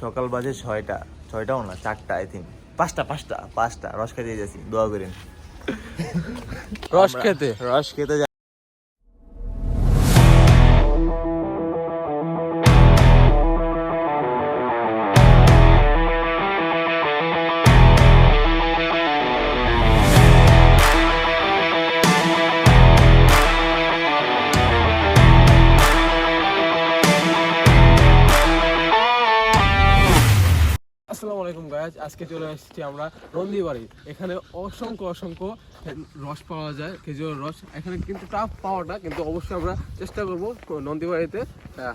সকাল বাজে 6টাও না 4টা আই থিঙ্ক 5টা রস খেতে যাচ্ছি, দোয়া করেন। রস খেতে আসসালামু আলাইকুম গাইজ, আজকে চলে এসেছি আমরা নন্দীবাড়ি। এখানে অসংখ্য রস পাওয়া যায়, খেজুরের রস। এখানে কিন্তু টাফ পাওয়াটা, কিন্তু অবশ্যই আমরা চেষ্টা করব নন্দীবাড়িতে।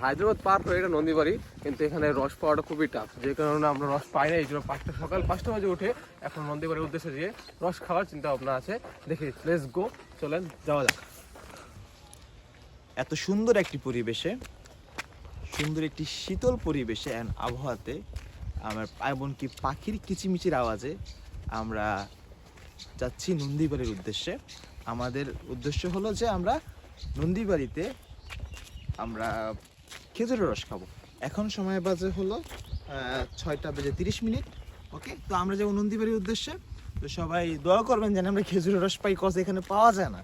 হায়দ্রাবাদ পার হয়ে এটা নন্দীবাড়ি, কিন্তু এখানে রস পাওয়াটা খুবই টাফ, যে কারণে আমরা রস পাই না। এই জন্য সকাল 5টা বাজে উঠে এখন নন্দীবাড়ির উদ্দেশ্যে গিয়ে রস খাওয়ার চিন্তা ভাবনা আছে। দেখি, লেটস গো, চলেন যাওয়া যাক। এত সুন্দর একটি পরিবেশে, সুন্দর একটি শীতল পরিবেশে অ্যান্ড আবহাওয়াতে, আমার এমনকি পাখির কিচিমিচির আওয়াজে আমরা যাচ্ছি নন্দীবাড়ির উদ্দেশ্যে। আমাদের উদ্দেশ্য হলো যে আমরা নন্দীবাড়িতে আমরা খেজুরের রস খাবো। এখন সময় বাজে হলো 6:30। ওকে, তো আমরা যাবো নন্দীবাড়ির উদ্দেশ্যে। তো সবাই দোয়া করবেন যেন আমরা খেজুরের রস পাই, কজ এখানে পাওয়া যায় না,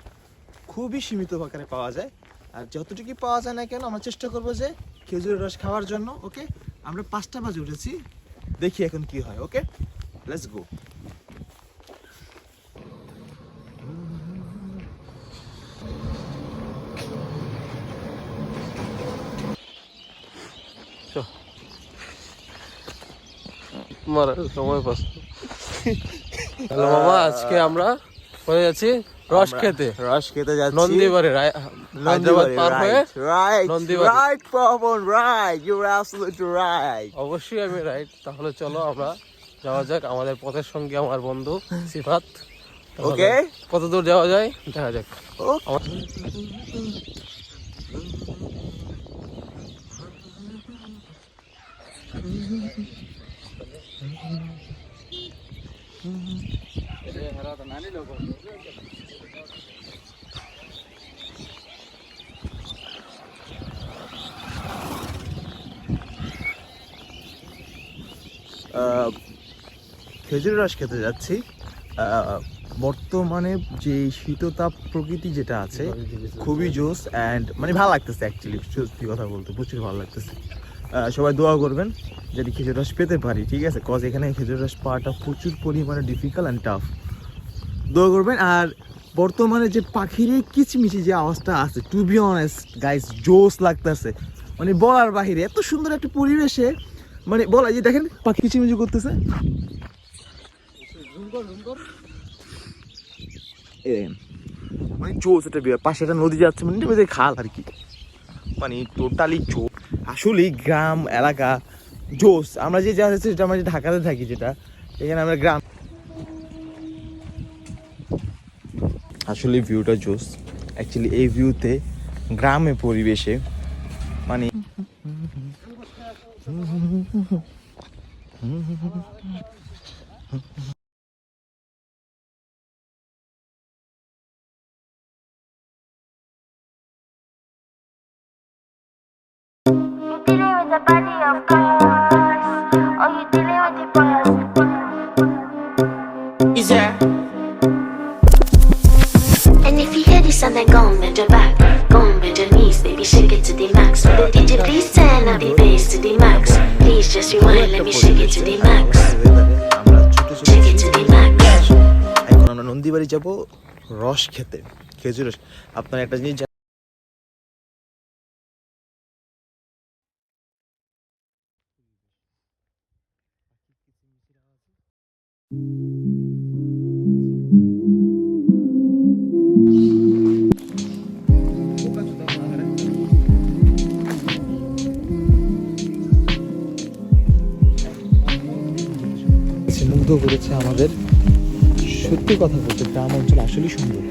খুবই সীমিত আকারে পাওয়া যায়। আর যতটুকু পাওয়া যায় না কেন, আমরা চেষ্টা করবো যে খেজুরের রস খাওয়ার জন্য। ওকে, আমরা 5টা বাজে উঠেছি, দেখি এখন কি হয়। ওকে, লেটস গো। সময় পাস। হ্যালো মামা, আজকে আমরা হয়ে যাচ্ছি রস খেতে যাচ্ছি নন্দীবাড়ি, হায়দ্রাবাদ পার হয়ে Nandibari. Right Pawan, right, you are absolutely right. অবশ্যই আমি রাইট। তাহলে চলো আমরা যাওয়া যাক। আমাদের পথের সঙ্গে আমার বন্ধু সিফাত। ওকে, কত দূর যাওয়া যায় দেখা যাক। খেজুরের রস খেতে যাচ্ছি। বর্তমানে যে শীততাপ প্রকৃতি যেটা আছে, খুবই জোস অ্যান্ড মানে ভালো লাগতেছে। অ্যাকচুয়ালি সত্যি কথা বলতে প্রচুর ভালো লাগতেছে। সবাই দোয়া করবেন যদি খেজুর রস পেতে পারি, ঠিক আছে? কজ এখানে খেজুর রস পাওয়াটা প্রচুর পরিমাণে ডিফিকাল্ট অ্যান্ড টাফ। দোয়া করবেন। আর বর্তমানে যে পাখির কিচমিচি যে আওয়াজটা আছে, টু বি অনেস্ট গাইস, জোস লাগতেছে, মানে বলার বাহিরে। এত সুন্দর একটা পরিবেশে, মানে বলা যে দেখেন পাখি কিচিমিচি করতেছে। মানে জোস একটা বিয়ার, পাশে একটা নদী যাচ্ছে, মানে এটা খাল আর কি, মানে টোটালি জোস। আসলে গ্রাম এলাকা জোস। আমরা যে যা হচ্ছে, যেটা আমরা যে ঢাকাতে থাকি, যেটা এখানে আমরা গ্রাম, আসলে ভিউটা জোস। অ্যাকচুয়ালি এই ভিউতে গ্রামে পরিবেশে মানে the body of course. Oh, you dealing with the boys. Easy. And if you hear this sound, then go and bend your back. Go and bend your knees, baby, shake it to the max. But DJ, please turn up the bass to the max. Please just rewind, let me shake it to the max. Shake it to the max. এখন আমরা নন্দীবাড়ি যাব রস খেতে, খেজুর রস। আপনার একটা জিনিস মুগ্ধ করেছে আমাদের। সত্যি কথা বলতে গ্রাম অঞ্চল আসলেই সুন্দর।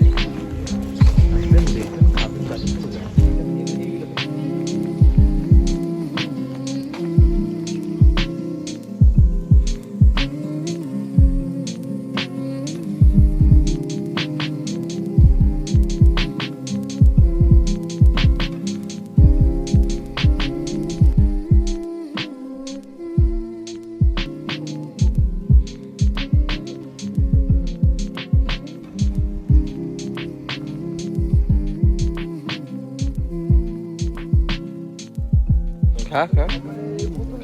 খা খা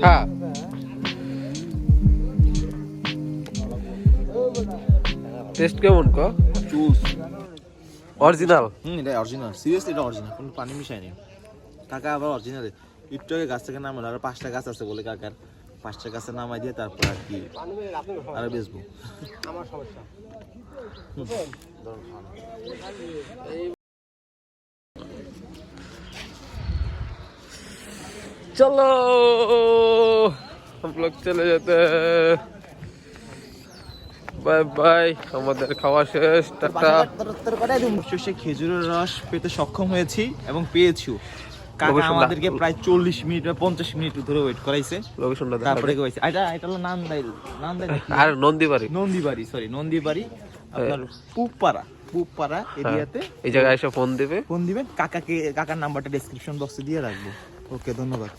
খা। টেস্ট কেমন ক? Juice original? এটা অরিজিনাল, সিরিয়াসলি এটা অরিজিনাল, কোনো পানি মিশায়নি। কাকা আবার অরিজিনাল একটু আগে গাছ থেকে নামালো, আর 5টা গাছ আছে বলে কাকার 5টা গাছে নামাই দিয়ে তারপর আর কি আর বেচবো। আমার সমস্যা। চলো हम लोग चले जाते हैं। বাই বাই, আমাদের খাওয়া শেষ, টাটা। সে খেজুরের রস পেতে সক্ষম হয়েছি এবং পেয়েছিও। কাকা লোকেশনটা- আমাদেরকে প্রায় 40 মিনিট বা 50 মিনিট ধরে ওয়েট করাইছে, লোকেশনটা তারপরে কইছে এটা হলো নান্দাইল নাকি? আর নন্দীবাড়ি। নন্দীবাড়ি আপনার পুবপাড়া এরিয়াতে। এই জায়গায় এসে ফোন দিবে। ফোন দিবেন, কাকার নাম্বারটা ডেসক্রিপশন বক্সে দিয়ে রাখবো। ওকে, ধন্যবাদ।